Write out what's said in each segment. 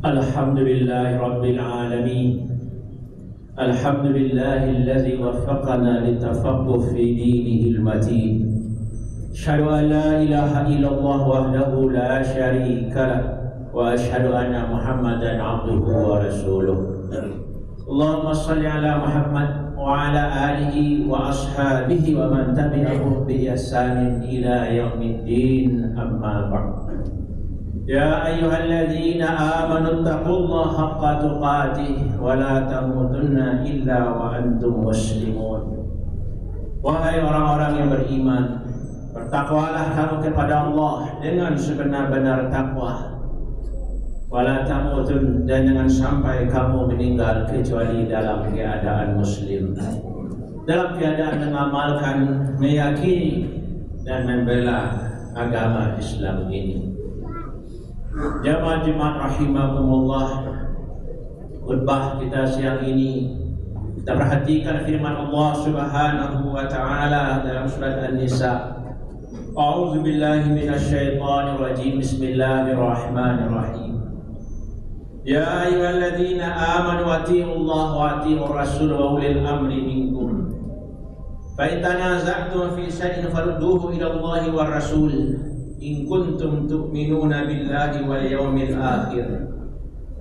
Alhamdulillahi Rabbil Alamin. Alhamdulillahillazi waffaqana litafaqquh fi dinihil matin. Asyhadu an la ilaha illallah wahdahu la syarika lah wa asyhadu anna Muhammadan abduhu wa rasuluh. Allahumma shalli ala Muhammad wa ala alihi wa ashabihi wa man tabi'ahum bi ihsanin ila yaumiddin, amma ba'd. Ya ayyuhalladzina amanu taqullaha haqqa tuqatih wa la tamutunna illa wa antum muslimun. Wahai orang-orang yang beriman, bertakwalah kamu kepada Allah dengan sebenar-benar takwa. Wa la tamutun, dan jangan sampai kamu meninggal kecuali dalam keadaan muslim, dalam keadaan mengamalkan, meyakini dan membela agama Islam ini. Jamaah Jumat rahimakumullah, khutbah kita siang ini kita perhatikan firman Allah Subhanahu wa taala dalam surat An-Nisa. A'udzu billahi minasyaitonir rajim. Bismillahirrahmanirrahim. Ya ayyuhalladzina amanu atti'ullaha wa atti'ur rasul wa ulil amri minkum. Fa in tanaza'tum fi shay'in farudduhu ila Allahi war rasul. In kuntum tu'minuna billahi wal yawmil akhir,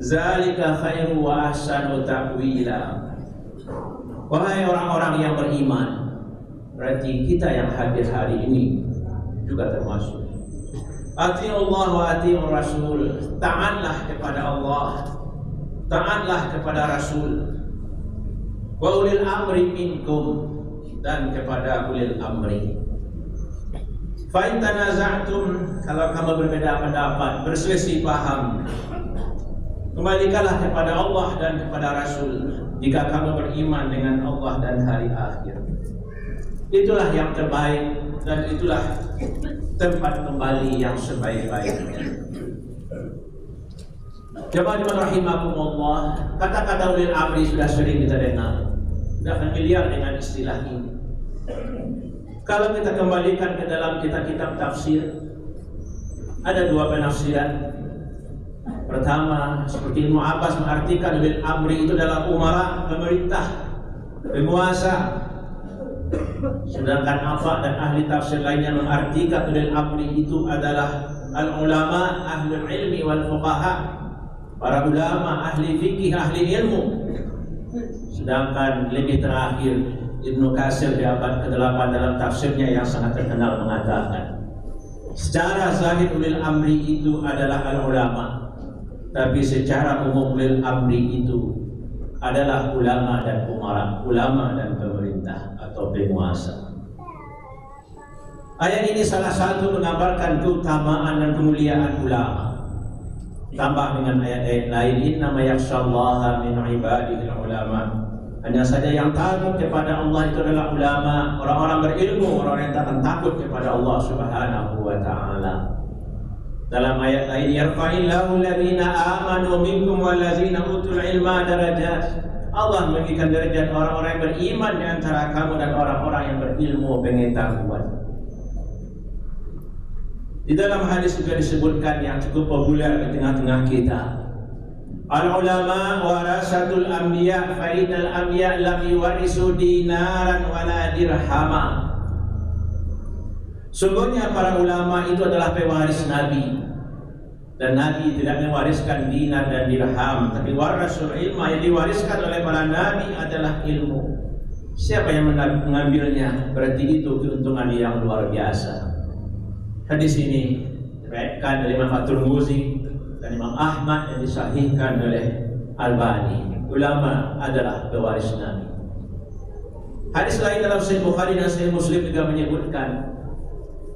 zalika khairu wa ahsanu ta'wila. Wahai orang-orang yang beriman, berarti kita yang hadir hari ini juga termasuk. Ati'ullah wa ati'ur rasul, taatlah kepada Allah, taatlah kepada Rasul. Wa ulil amri minkum, dan kepada ulil amri. Fa in tanaza'tum, kalau kamu berbeda pendapat, berselisih paham, kembalikanlah kepada Allah dan kepada Rasul jika kamu beriman dengan Allah dan hari akhir. Itulah yang terbaik dan itulah tempat kembali yang sebaik-baiknya. Jemaah rahimakumullah, kata-kata ulil amri sudah sering kita dengar, sudah familiar dengan istilah ini. Kalau kita kembalikan ke dalam kitab-kitab tafsir, ada dua penafsiran. Pertama, seperti Ibnu Abbas mengartikan ulil amri itu adalah umara, pemerintah, penguasa. Sedangkan Afa dan ahli tafsir lainnya mengartikan ulil amri itu adalah al-ulama, ahlul ilmi wal fuqaha, para ulama, ahli fikih, ahli ilmu. Sedangkan lebih terakhir, Ibnu Katsir di abad ke-8 dalam tafsirnya yang sangat terkenal mengatakan, secara zahir ulil amri itu adalah al-ulama, tapi secara umum ulil amri itu adalah ulama dan umara, ulama dan pemerintah atau penguasa. Ayat ini salah satu menggambarkan keutamaan dan kemuliaan ulama. Tambah dengan ayat-ayat lain, innama yakhsyallaha min ibadihil ulama. Hanya saja yang takut kepada Allah itu adalah ulama, orang-orang berilmu, orang yang akan takut kepada Allah Subhanahu wa taala. Dalam ayat lain, yarfa'illahu alladhina amanu minkum wallazina utul ilma darajat. Allah memberikan derajat orang-orang yang beriman di antara kamu dan orang-orang yang berilmu, pengetahuan. Di dalam hadis juga disebutkan yang cukup populer di tengah-tengah kita, al-ulama warasatul anbiya, fa innal anbiya lam yuwarisu dinaran wala dirhama. Sungguhnya para ulama itu adalah pewaris Nabi, dan Nabi tidak mewariskan dinar dan dirham, tapi warasul ilma, yang diwariskan oleh para Nabi adalah ilmu. Siapa yang mengambilnya, berarti itu keuntungan yang luar biasa. Hadis ini diriwayatkan dari Imam At-Tirmidzi dan Imam Ahmad yang disahihkan oleh Albani. Ulama adalah pewaris Nabi. Hadis lain dalam Sahih Bukhari dan Sahih Muslim juga menyebutkan,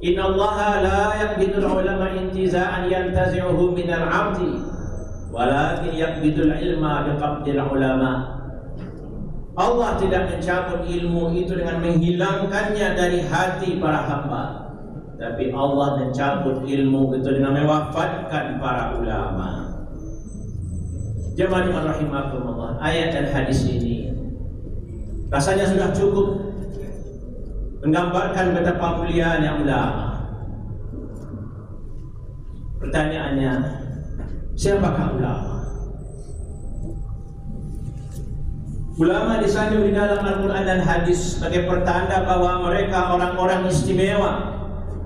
innallaha la yaqbidul ulama intiza'an yantazi'uhu minal 'abdi, walakin yaqbidul ilma biqabdil ulama. Allah tidak mencabut ilmu itu dengan menghilangkannya dari hati para hamba, tapi Allah mencabut ilmu itu dengan mewafatkan para ulama. Jemaah rahimakumullah, ayat dan hadis ini rasanya sudah cukup menggambarkan betapa mulianya ulama. Pertanyaannya, Siapakah ulama? Ulama disanjung di dalam Al-Quran dan hadis sebagai pertanda bahwa mereka orang-orang istimewa,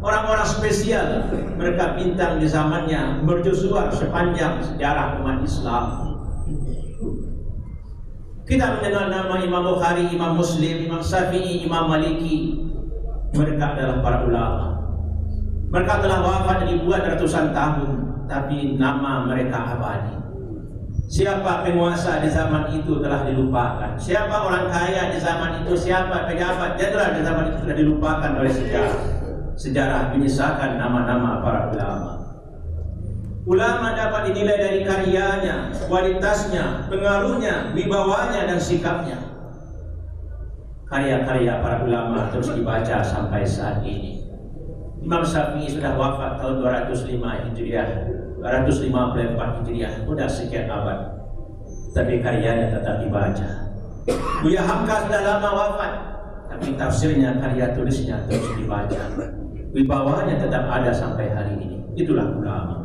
orang-orang spesial. Mereka bintang di zamannya, mercusuar sepanjang sejarah umat Islam. Kita mengenal nama Imam Bukhari, Imam Muslim, Imam Syafi'i, Imam Maliki. Mereka adalah para ulama. Mereka telah wafat ribuan ratusan tahun, tapi nama mereka abadi. Siapa penguasa di zaman itu telah dilupakan. Siapa orang kaya di zaman itu, siapa pejabat jenderal di zaman itu sudah dilupakan oleh sejarah. Sejarah menyisakan nama-nama para ulama. Ulama dapat dinilai dari karyanya, kualitasnya, pengaruhnya, wibawanya, dan sikapnya. Karya-karya para ulama terus dibaca sampai saat ini. Imam Syafi'i sudah wafat tahun 205 Hijriah, 254 Hijriah, sudah sekian abad, tapi karyanya tetap dibaca. Buya Hamka sudah lama wafat, tapi tafsirnya, karya tulisnya terus dibaca. Wibawanya tetap ada sampai hari ini. Itulah ulama.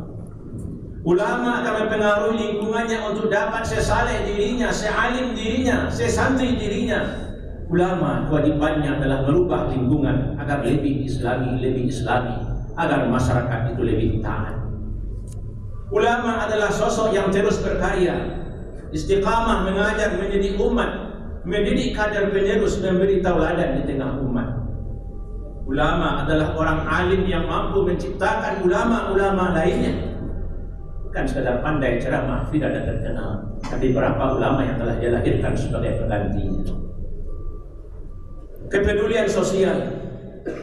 Ulama akan mempengaruhi lingkungannya untuk dapat sesaleh dirinya, sealim dirinya, sesantri dirinya. Ulama kewajibannya adalah merubah lingkungan agar lebih islami, agar masyarakat itu lebih taat. Ulama adalah sosok yang terus berkarya, istiqamah mengajar, mendidik umat, mendidik kader penerus, memberi tauladan di tengah umat. Ulama adalah orang alim yang mampu menciptakan ulama-ulama lainnya. Bukan sekadar pandai ceramah, tidak ada terkenal, tapi berapa ulama yang telah dia lahirkan sebagai penggantinya. Kepedulian sosial,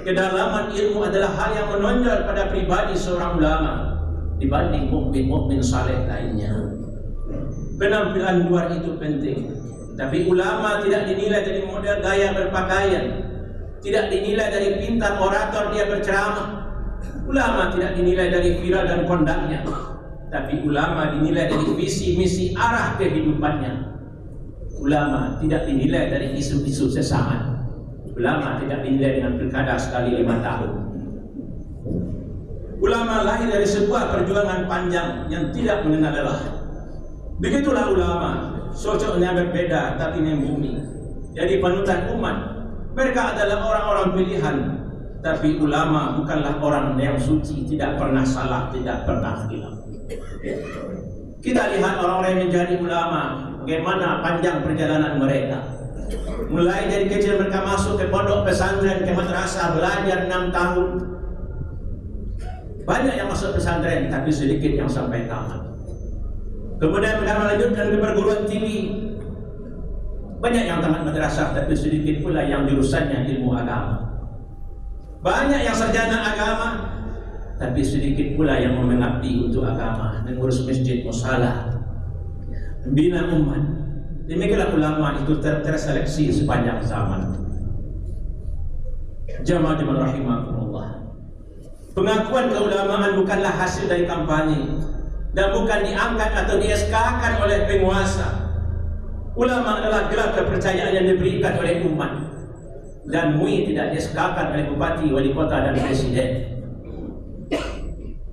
kedalaman ilmu adalah hal yang menonjol pada pribadi seorang ulama dibanding mukmin saleh lainnya. Penampilan luar itu penting, tapi ulama tidak dinilai dari model gaya berpakaian, tidak dinilai dari pintar orator dia berceramah. Ulama tidak dinilai dari viral dan kondaknya, tapi ulama dinilai dari visi misi arah kehidupannya. Ulama tidak dinilai dari isu-isu sesaat. Ulama tidak dinilai dengan pilkada sekali 5 tahun. Ulama lahir dari sebuah perjuangan panjang yang tidak mengenal lelah. Begitulah ulama, sosoknya berbeda tapi membumi. Jadi panutan umat. Mereka adalah orang-orang pilihan, tapi ulama bukanlah orang yang suci, tidak pernah salah, tidak pernah hilaf. Kita lihat orang-orang yang menjadi ulama, bagaimana panjang perjalanan mereka. Mulai dari kecil mereka masuk ke pondok pesantren, ke madrasah, belajar 6 tahun. Banyak yang masuk pesantren, tapi sedikit yang sampai tamat. Kemudian mereka melanjutkan ke perguruan tinggi. Banyak yang tamat madrasah, tapi sedikit pula yang jurusannya ilmu agama. Banyak yang sarjana agama, tapi sedikit pula yang mengabdi untuk agama, mengurus masjid, musala, membina umat. Demikianlah ulama itu terseleksi sepanjang zaman. Jamaah rahimakumullah. Pengakuan keulamaan bukanlah hasil dari kampanye dan bukan diangkat atau di-SK-kan oleh penguasa. Ulama adalah gelar kepercayaan yang diberikan oleh umat, dan MUI tidak di-SK-kan oleh bupati, wali kota, dan presiden.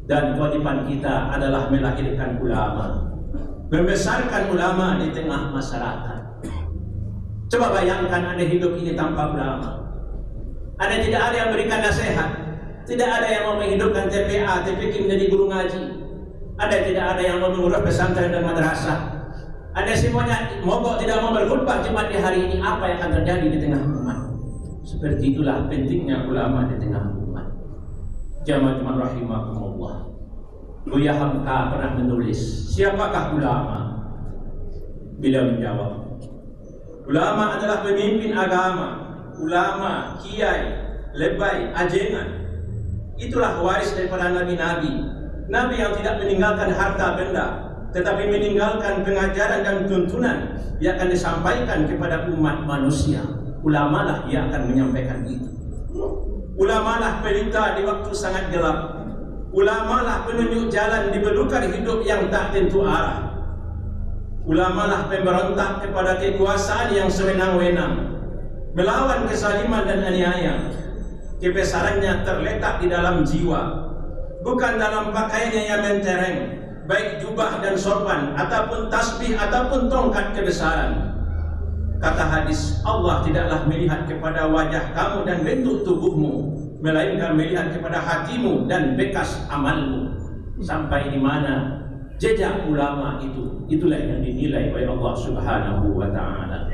Dan kewajiban kita adalah melahirkan ulama, membesarkan ulama di tengah masyarakat. Coba bayangkan Anda hidup ini tanpa ulama. Anda tidak ada yang berikan nasihat, tidak ada yang mau menghidupkan TPA, TPQ menjadi guru ngaji. Anda tidak ada yang mau mengurus pesantren dan madrasah. Anda semuanya mogok tidak mau berkhutbah Jumat di hari ini. Apa yang akan terjadi di tengah umat? Seperti itulah pentingnya ulama di tengah umat. Jamaah rahimakumullah. Buya Hamka pernah menulis, siapakah ulama? Beliau menjawab, ulama adalah pemimpin agama, ulama, kiai, lebay, ajengan. Itulah waris daripada nabi-nabi. Nabi yang tidak meninggalkan harta benda, tetapi meninggalkan pengajaran dan tuntunan yang akan disampaikan kepada umat manusia. Ulama lah yang akan menyampaikan itu. Ulama lah pelita di waktu sangat gelap. Ulama lah penunjuk jalan di belukar hidup yang tak tentu arah. Ulama lah pemberontak kepada kekuasaan yang sewenang-wenang, melawan kezaliman dan aniaya. Kebesarannya terletak di dalam jiwa, bukan dalam pakaiannya yang mentereng, baik jubah dan sorban, ataupun tasbih, ataupun tongkat kebesaran. Kata hadis, Allah tidaklah melihat kepada wajah kamu dan bentuk tubuhmu, melainkan melihat kepada hatimu dan bekas amalmu. Sampai di mana jejak ulama itu, itulah yang dinilai oleh Allah Subhanahu wa ta'ala.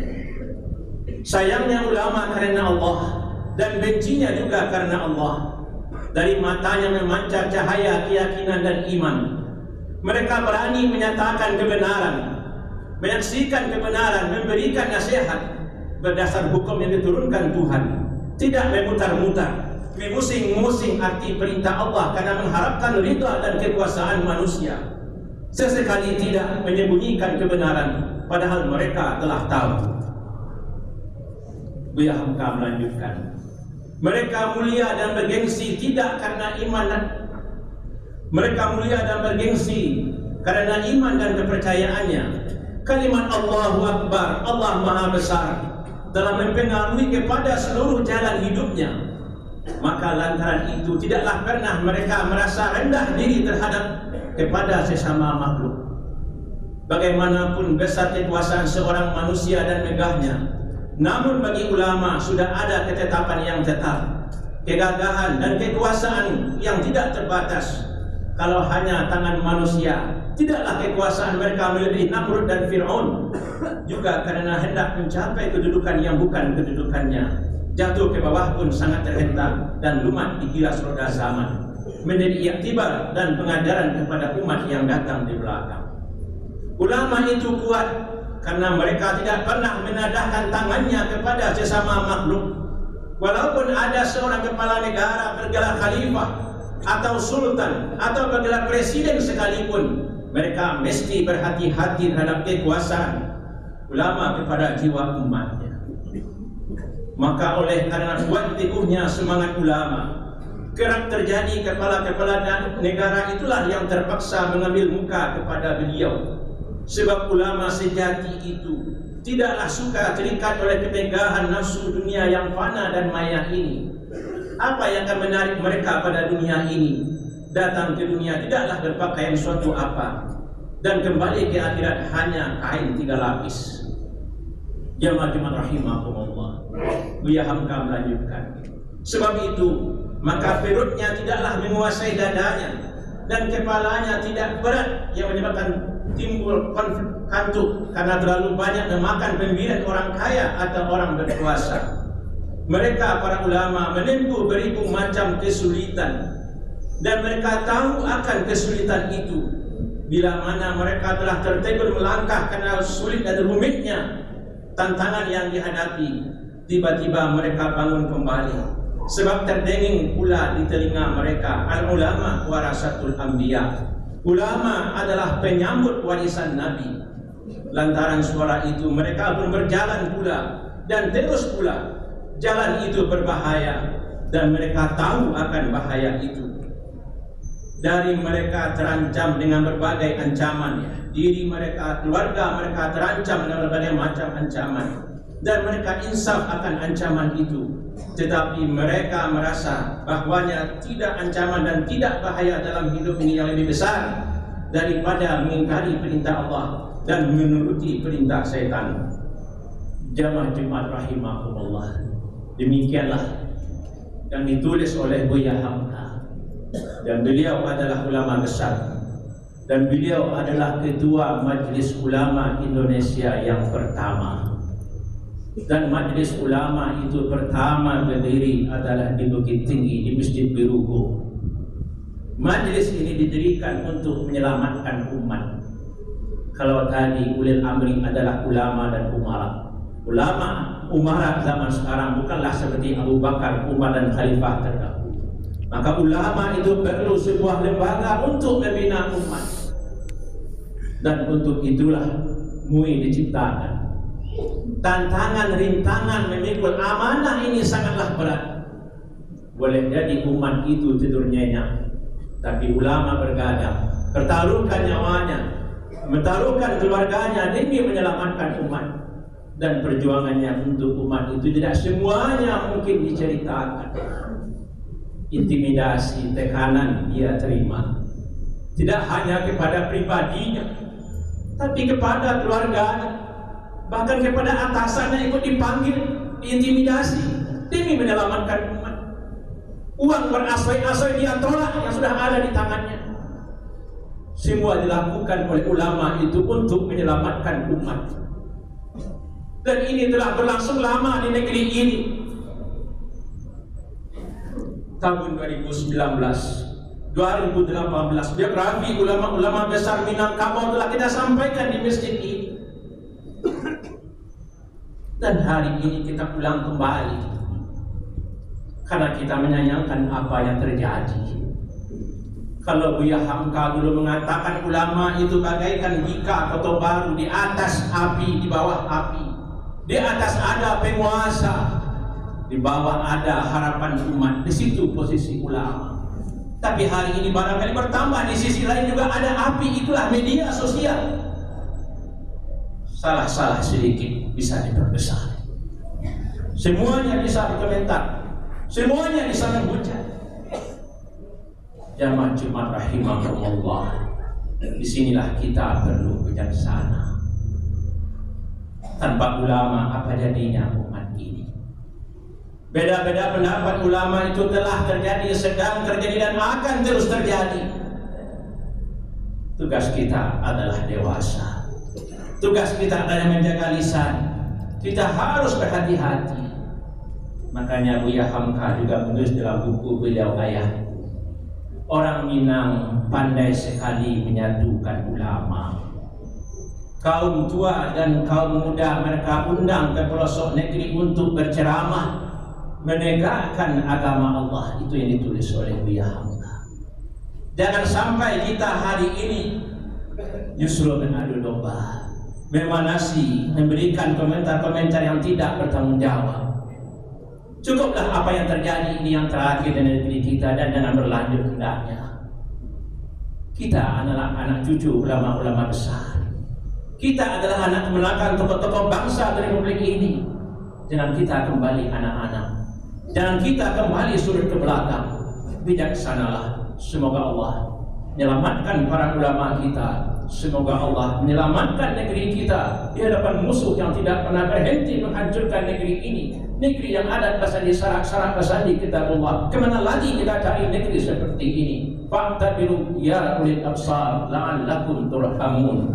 Sayangnya ulama karena Allah dan bencinya juga karena Allah. Dari matanya memancar cahaya keyakinan dan iman. Mereka berani menyatakan kebenaran, menyaksikan kebenaran, memberikan nasihat berdasar hukum yang diturunkan Tuhan, tidak memutar-mutar, memusing-musing arti perintah Allah karena mengharapkan ridha dan kekuasaan manusia. Sesekali tidak menyembunyikan kebenaran, padahal mereka telah tahu. Buya Hamka melanjutkan, mereka mulia dan bergengsi tidak karena iman. Mereka mulia dan bergengsi karena iman dan kepercayaannya. Kalimat Allahu Akbar, Allah Maha Besar, telah mempengaruhi kepada seluruh jalan hidupnya. Maka lantaran itu tidaklah pernah mereka merasa rendah diri terhadap kepada sesama makhluk. Bagaimanapun besar kekuasaan seorang manusia dan megahnya, namun bagi ulama sudah ada ketetapan yang tetap, kegagahan dan kekuasaan yang tidak terbatas. Kalau hanya tangan manusia, tidaklah kekuasaan mereka melebihi Namrud dan Fir'aun. Juga karena hendak mencapai kedudukan yang bukan kedudukannya, jatuh ke bawah pun sangat terhentak dan lumat digilas roda zaman, menjadi iktibar dan pengajaran kepada umat yang datang di belakang. Ulama itu kuat karena mereka tidak pernah menadahkan tangannya kepada sesama makhluk. Walaupun ada seorang kepala negara bergelar khalifah atau sultan atau bergelar presiden sekalipun, mereka mesti berhati-hati terhadap kekuasaan ulama kepada jiwa umatnya. Maka oleh karena kuat teguhnya semangat ulama, kerap terjadi kepala-kepala negara itulah yang terpaksa mengambil muka kepada beliau. Sebab ulama sejati itu tidaklah suka terikat oleh kemegahan nafsu dunia yang fana dan maya ini. Apa yang akan menarik mereka pada dunia ini? Datang ke dunia tidaklah berpakaian suatu apa, dan kembali ke akhirat hanya kain 3 lapis. Jamaah rahimahumullah. Buya Hamka melanjutkan, sebab itu maka perutnya tidaklah menguasai dadanya, dan kepalanya tidak berat yang menyebabkan timbul konflik kantuk karena terlalu banyak memakan pemberian orang kaya atau orang berkuasa. Mereka para ulama menempuh beribu macam kesulitan, dan mereka tahu akan kesulitan itu. Bila mana mereka telah tertegun melangkah karena sulit dan rumitnya tantangan yang dihadapi, tiba-tiba mereka bangun kembali, sebab terdenging pula di telinga mereka, al-ulama warasatul anbiya. Ulama adalah penyambut warisan Nabi. Lantaran suara itu mereka pun berjalan pula, dan terus pula. Jalan itu berbahaya, dan mereka tahu akan bahaya itu. Dari mereka terancam dengan berbagai ancaman. Diri mereka, keluarga mereka terancam dengan berbagai macam ancaman, dan mereka insaf akan ancaman itu. Tetapi mereka merasa bahwanya tidak ancaman dan tidak bahaya dalam hidup ini yang lebih besar daripada mengingkari perintah Allah dan menuruti perintah setan. Jamaah Jumat rahimahumullah. Demikianlah yang ditulis oleh Buya Hamka, dan beliau adalah ulama besar, dan beliau adalah ketua Majelis Ulama Indonesia yang pertama. Dan majelis ulama itu pertama berdiri adalah di Bukit Tinggi, di Masjid Birugo. Majelis ini didirikan untuk menyelamatkan umat. Kalau tadi ulil amri adalah ulama dan umara. Ulama umara zaman sekarang bukanlah seperti Abu Bakar, Umar dan Khalifah terdahulu. Maka ulama itu perlu sebuah lembaga untuk membina umat. Dan untuk itulah MUI diciptakan. Tantangan, rintangan memikul amanah ini sangatlah berat. Boleh jadi umat itu tidur nyenyak, tapi ulama bergadang, pertaruhkan nyawanya, mentaruhkan keluarganya demi menyelamatkan umat. Dan perjuangannya untuk umat itu tidak semuanya mungkin diceritakan. Intimidasi, tekanan dia terima. Tidak hanya kepada pribadinya, tapi kepada keluarganya, bahkan kepada atasannya ikut dipanggil, diintimidasi demi menyelamatkan umat. Uang berasai-asai dia tolak yang sudah ada di tangannya. Semua dilakukan oleh ulama itu untuk menyelamatkan umat. Dan ini telah berlangsung lama di negeri ini. Tahun 2018, biografi ulama-ulama besar Minangkabau telah kita sampaikan di masjid ini. Dan hari ini kita pulang kembali karena kita menyayangkan apa yang terjadi. Kalau Buya Hamka dulu mengatakan ulama itu bagaikan bika atau baru di atas api, di bawah api. Di atas ada penguasa, di bawah ada harapan umat. Di situ posisi ulama. Tapi hari ini barangkali bertambah, di sisi lain juga ada api, itulah media sosial. Salah-salah sedikit bisa diperbesar. Semuanya bisa dikomentar, semuanya bisa menghujat. Jamaah Jumat rahimahullah, disinilah kita perlu bijaksana. Tanpa ulama apa jadinya umat ini? Beda-beda pendapat ulama itu telah terjadi, sedang terjadi, dan akan terus terjadi. Tugas kita adalah dewasa. Tugas kita adalah menjaga lisan. Kita harus berhati-hati. Makanya Buya Hamka juga menulis dalam buku beliau Ayah, orang Minang pandai sekali menyatukan ulama. Kaum tua dan kaum muda mereka undang ke pelosok negeri untuk berceramah, menegakkan agama Allah. Itu yang ditulis oleh Buya Hamka. Jangan sampai kita hari ini justru mengadu domba, memanasi, memberikan komentar-komentar yang tidak bertanggung jawab. Cukuplah apa yang terjadi ini yang terakhir di negeri kita, dan jangan berlanjut hendaknya. Kita adalah anak cucu ulama-ulama besar. Kita adalah anak kemenakan tokoh-tokoh bangsa di republik ini. Jangan kita kembali anak-anak. Jangan kita kembali sudut ke belakang. Bijaksanalah. Semoga Allah menyelamatkan para ulama kita. Semoga Allah menyelamatkan negeri kita di hadapan musuh yang tidak pernah berhenti menghancurkan negeri ini. Negeri yang ada basadi sarak-sarak basadi kitabullah. Kemana lagi kita cari negeri seperti ini? Fa'tabiru ya ulil absar la'allakum turhamun.